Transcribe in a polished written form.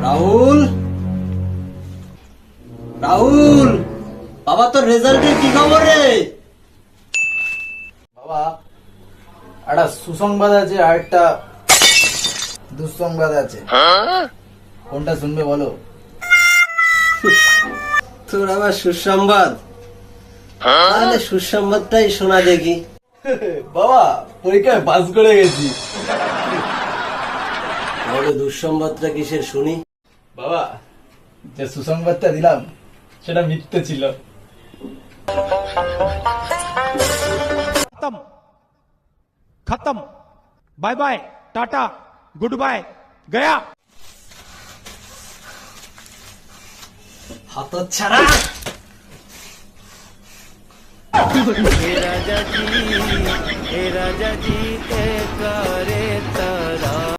রাহুল, রাহুল, বাবা তোর রেজাল্টের কি খবর রে? বাবা, একটা সুসংবাদ আছে আর একটা দুঃসংবাদ আছে। কোনটা শুনবে বলো? তোর আবার সুসংবাদ? তাহলে সুসংবাদটাই শোনা দেখি। বাবা, পরীক্ষায় পাস করে গেছি। তাহলে দুঃসংবাদটা কিসের শুনি? বাবা, যে সুসংবাদটা দিলাম সেটা মিথ্যে ছিল। खत्म खत्म bye bye tata goodbye गया হতচ্ছাড়া! हे राजा जी हे करे